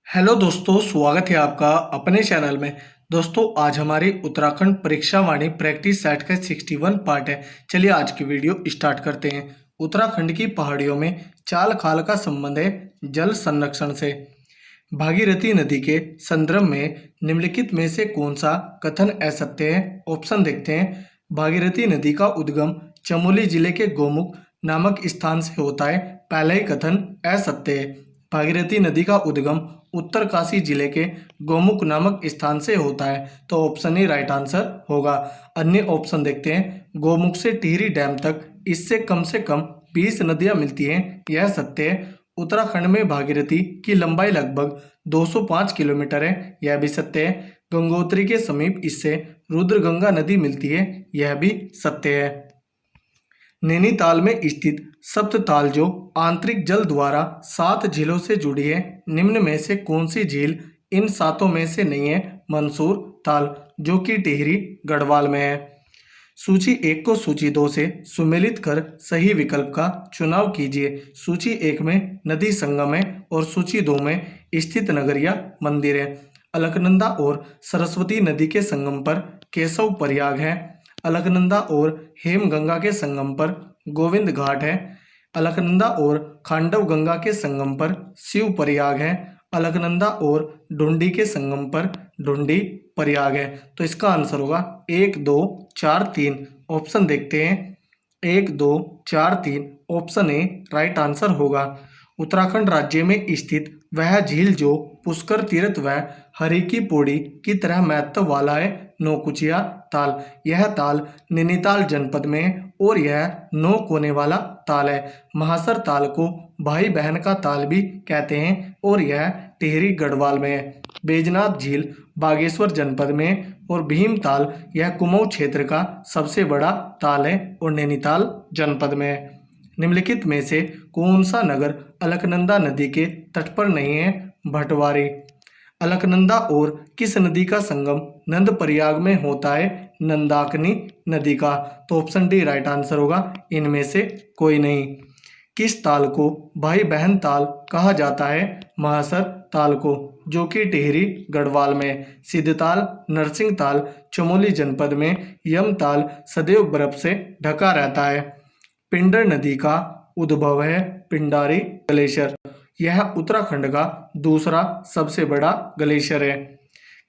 Hello दोस्तों, स्वागत है आपका अपने चैनल में। दोस्तों, आज हमारी उत्तराखंड परीक्षा वाणी प्रैक्टिस सेट का 61 पार्ट है। चलिए आज की वीडियो स्टार्ट करते हैं। उत्तराखंड की पहाड़ियों में चाल खाल का संबंध है जल संरक्षण से। भागीरथी नदी के संदर्भ में निम्नलिखित में से कौन सा कथन असत्य है? ऑप्शन देखते हैं। भागीरथी नदी का उद्गम चमोली जिले के गोमुख नामक स्थान से होता है। पहला ही कथन असत्य है। भागीरथी नदी का उद्गम उत्तरकाशी जिले के गोमुख नामक स्थान से होता है, तो ऑप्शन ही राइट आंसर होगा। अन्य ऑप्शन देखते हैं। गोमुख से टिहरी डैम तक इससे कम 20 नदियां मिलती हैं, यह सत्य है। उत्तराखंड में भागीरथी की लंबाई लगभग 205 किलोमीटर है, यह भी सत्य है। गंगोत्री के समीप इससे रुद्रगंगा नदी मिलती है, यह भी सत्य है। नैनीताल में स्थित सप्तताल जो आंतरिक जल द्वारा 7 झीलों से जुड़ी है, निम्न में से कौन सी झील इन 7 में से नहीं है? मंसूर ताल, जो कि टिहरी गढ़वाल में है। सूची 1 को सूची 2 से सुमेलित कर सही विकल्प का चुनाव कीजिए। सूची 1 में नदी संगम है और सूची 2 में स्थित नगरिया मंदिर है। अलकनंदा और सरस्वती नदी के संगम पर केशव प्रयाग है। अलकनंदा और हेमगंगा के संगम पर गोविंद घाट है। अलकनंदा और खांडव गंगा के संगम पर शिव प्रयाग है। अलकनंदा और ढूंढी के संगम पर ढूंढी प्रयाग है। तो इसका आंसर होगा 1 2 4 3। ऑप्शन देखते हैं। 1 2 4 3 ऑप्शन ए राइट आंसर होगा। उत्तराखंड राज्य में स्थित वह झील जो पुष्कर तीर्थ व हरि की पौड़ी की तरह महत्व वाला है, नौकुचिया ताल। यह ताल नैनीताल जनपद में है और यह 9 कोने वाला ताल है। महासर ताल को भाई बहन का ताल भी कहते हैं और यह टिहरी गढ़वाल में है। बैजनाथ झील बागेश्वर जनपद में है और भीमताल यह कुमाऊं क्षेत्र का सबसे बड़ा ताल है और नैनीताल जनपद में है। निम्नलिखित में से कौन सा नगर अलकनंदा नदी के तट पर नहीं है? भटवारी। अलकनंदा और किस नदी का संगम नंद प्रयाग में होता है? नंदाकिनी नदी का। तो ऑप्शन डी राइट आंसर होगा, इनमें से कोई नहीं। किस ताल को भाई बहन ताल कहा जाता है? महासर ताल को, जो कि टिहरी गढ़वाल में। सिद्धताल नरसिंह ताल चमोली जनपद में। यमताल सदैव बर्फ से ढका रहता है। पिंडर नदी का उद्भव है पिंडारी ग्लेशियर। यह उत्तराखंड का दूसरा सबसे बड़ा ग्लेशियर है।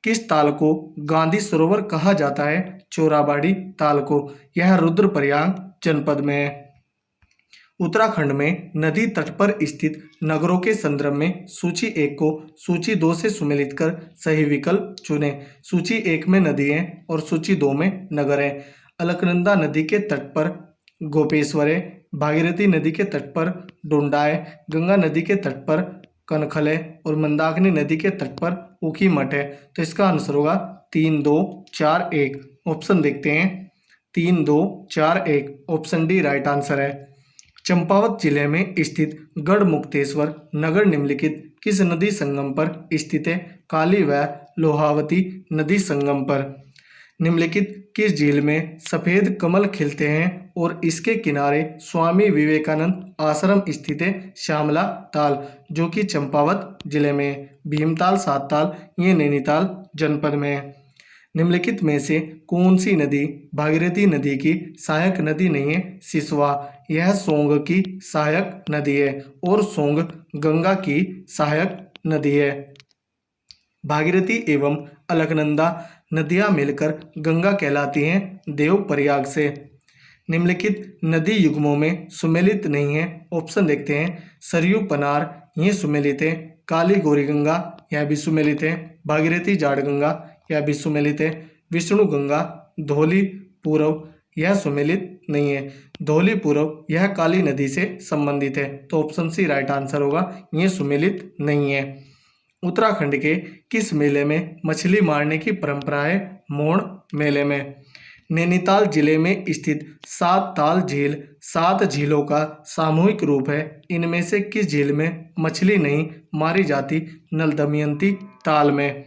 किस ताल को गांधी सरोवर कहा जाता है? चोराबाड़ी ताल को। यह रुद्रप्रयाग जनपद में है। उत्तराखंड में नदी तट पर स्थित नगरों के संदर्भ में सूची 1 को सूची 2 से सुमेलित कर सही विकल्प चुनें। सूची 1 में नदी है और सूची 2 में नगर है। अलकनंदा नदी के तट पर गोपेश्वर है। भागीरथी नदी के तट पर डोंडा है। गंगा नदी के तट पर कनखल है और मंदाकिनी नदी के तट पर ऊखीमठ है। तो इसका आंसर होगा 3 2 4 1। ऑप्शन देखते हैं। 3 2 4 1 ऑप्शन डी राइट आंसर है। चंपावत जिले में स्थित गढ़ मुक्तेश्वर नगर निम्नलिखित किस नदी संगम पर स्थित है? काली व लोहावती नदी संगम पर। निम्नलिखित किस झील में सफेद कमल खिलते हैं और इसके किनारे स्वामी विवेकानंद आश्रम स्थित है? श्यामला ताल, जो कि चंपावत जिले में। भीमताल सातताल ये नैनीताल जनपद में है। निम्नलिखित में से कौन सी नदी भागीरथी नदी की सहायक नदी नहीं है? सिसवा। यह सोंग की सहायक नदी है और सोंग गंगा की सहायक नदी है। भागीरथी एवं अलकनंदा नदियां मिलकर गंगा कहलाती हैं देव प्रयाग से। निम्नलिखित नदी युग्मों में सुमेलित नहीं है। ऑप्शन देखते हैं। सरयू पनार ये सुमेलित है। काली गौरी गंगा यह भी सुमेलित है। भागीरथी जाड़ गंगा यह भी सुमेलित है। विष्णु गंगा धौली पूर्व यह सुमेलित नहीं है। धौली पूर्व यह काली नदी से संबंधित है। तो ऑप्शन सी राइट आंसर होगा, ये सुमेलित नहीं है। उत्तराखंड के किस मेले में मछली मारने की परंपरा है? मोड़ मेले में। नैनीताल जिले में स्थित 7 ताल झील 7 झीलों का सामूहिक रूप है। इनमें से किस झील में मछली नहीं मारी जाती? नल दमयंती ताल में।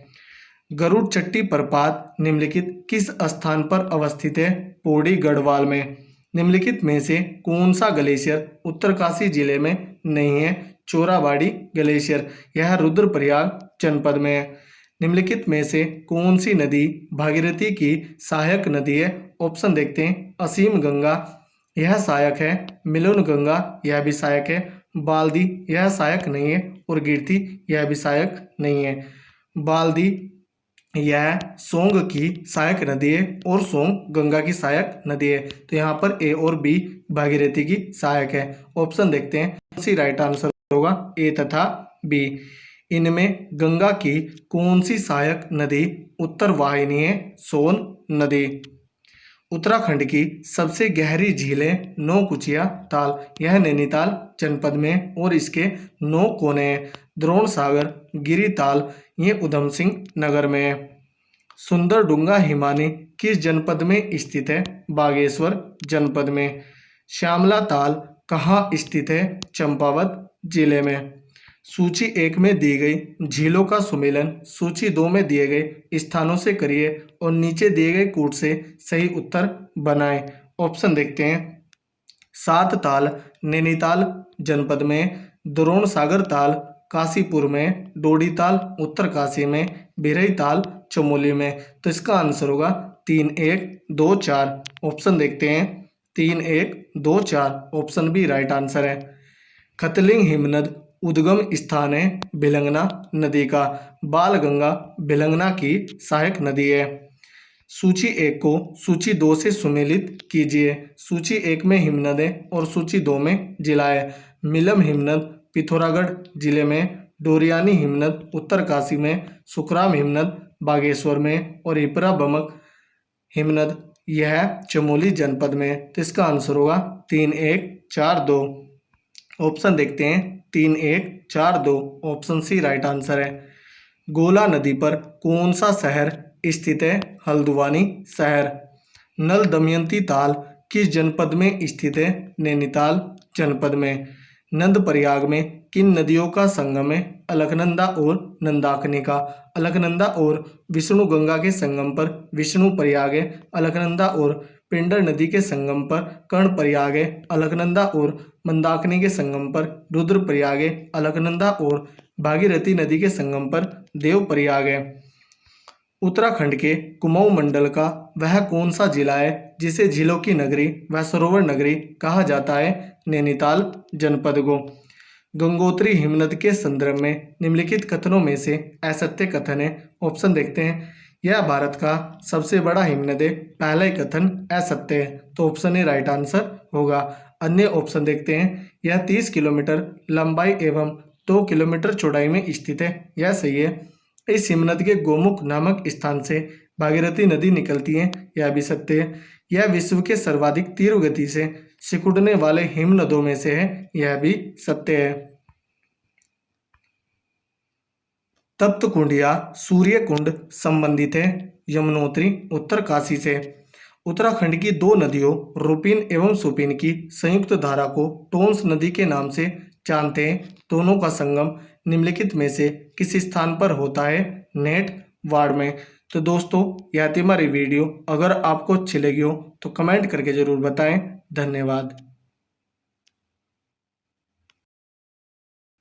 गरुड़ चट्टी प्रपात निम्नलिखित किस स्थान पर अवस्थित है? पौड़ी गढ़वाल में। निम्नलिखित में से कौन सा ग्लेशियर उत्तरकाशी जिले में नहीं है? चोराबाड़ी ग्लेशियर, यह रुद्रप्रयाग जनपद में है। निम्नलिखित में से कौन सी नदी भागीरथी की सहायक नदी है? ऑप्शन देखते हैं। असीम गंगा, यह सहायक है। मिलन गंगा, यह भी सहायक है। बाल्दी, यह सहायक नहीं है। और गिरती, यह भी सहायक नहीं है। बाल्दी यह सोंग की सहायक नदी है और सोंग गंगा की सहायक नदी है। तो यहाँ पर ए और बी भागीरथी की सहायक है। ऑप्शन देखते हैं, कौन सी राइट आंसर होगा? ए तथा बी। इनमें गंगा की कौन सी सहायक नदी उत्तर वाहिनी है? सोन नदी। उत्तराखंड की सबसे गहरी झील है नौकुचिया ताल, यह नैनीताल जनपद में और इसके 9 कोने हैं। द्रोण सागर, गिरी ताल, ये उधम सिंह नगर में है। सुंदर डूंगा हिमानी किस जनपद में स्थित है? बागेश्वर जनपद में। श्यामला ताल कहाँ स्थित है? चंपावत जिले में। सूची 1 में दी गई झीलों का सुमेलन सूची 2 में दिए गए स्थानों से करिए और नीचे दिए गए कूट से सही उत्तर बनाएं। ऑप्शन देखते हैं। सात ताल नैनीताल जनपद में, द्रोण सागर ताल काशीपुर में, डोडी ताल उत्तरकाशी में, भिरई ताल चमोली में। तो इसका आंसर होगा 3, 1, 2, 4। ऑप्शन देखते हैं। 3, 1, 2, 4 ऑप्शन बी राइट आंसर है। खतलिंग हिमनद उद्गम स्थान है भिलंगना नदी का। बालगंगा भिलंगना की सहायक नदी है। सूची 1 को सूची 2 से सुमेलित कीजिए। सूची 1 में हिमनद है और सूची 2 में जिला है। मिलम हिमनद पिथौरागढ़ जिले में, डोरियानी हिमनद उत्तरकाशी में, सुखराम हिमनद बागेश्वर में और हिपरा बमक हिमनद यह चमोली जनपद में। तो इसका आंसर होगा 3, 1, 4, 2। ऑप्शन देखते हैं। 3, 1, 4, 2 ऑप्शन सी राइट आंसर है। गोला नदी पर कौन सा शहर स्थित है? हल्द्वानी शहर। नल दमयंती ताल किस जनपद में स्थित है? नैनीताल जनपद में। नंद प्रयाग में किन नदियों का संगम है? अलकनंदा और नंदाकिनी का। अलकनंदा और विष्णु गंगा के संगम पर विष्णु प्रयाग है। अलकनंदा और पिंडर नदी के संगम पर कर्ण प्रयाग है। अलकनंदा और मंदाकिनी के संगम पर रुद्र प्रयाग है। अलकनंदा और भागीरथी नदी के संगम पर देव प्रयाग है। उत्तराखंड के कुमाऊं मंडल का वह कौन सा जिला है जिसे झीलों की नगरी व सरोवर नगरी कहा जाता है? नैनीताल जनपद को। गंगोत्री हिमनद के संदर्भ में निम्नलिखित कथनों में से असत्य कथन है। ऑप्शन देखते हैं। यह भारत का सबसे बड़ा हिमनद है, पहला ही कथन असत्य है। तो ऑप्शन ए राइट आंसर होगा। अन्य ऑप्शन देखते हैं। यह 30 किलोमीटर लंबाई एवं 2 किलोमीटर चौड़ाई में स्थित है, यह सही है। इस हिमनद के गोमुख नामक स्थान से भागीरथी नदी निकलती है, यह भी सत्य है। यह विश्व के सर्वाधिक तीव्र गति से सिकुड़ने वाले हिमनदों में से है, यह भी सत्य है। तप्त कुंड या सूर्य कुंड संबंधित है यमुनोत्री उत्तरकाशी से। उत्तराखंड की 2 नदियों रुपिन एवं सुपिन की संयुक्त धारा को टोंस नदी के नाम से जानते हैं। दोनों का संगम निम्नलिखित में से किस स्थान पर होता है? नेट वार्ड में। तो दोस्तों, यह थी हमारी वीडियो। अगर आपको अच्छी लगी हो तो कमेंट करके जरूर बताएं। धन्यवाद।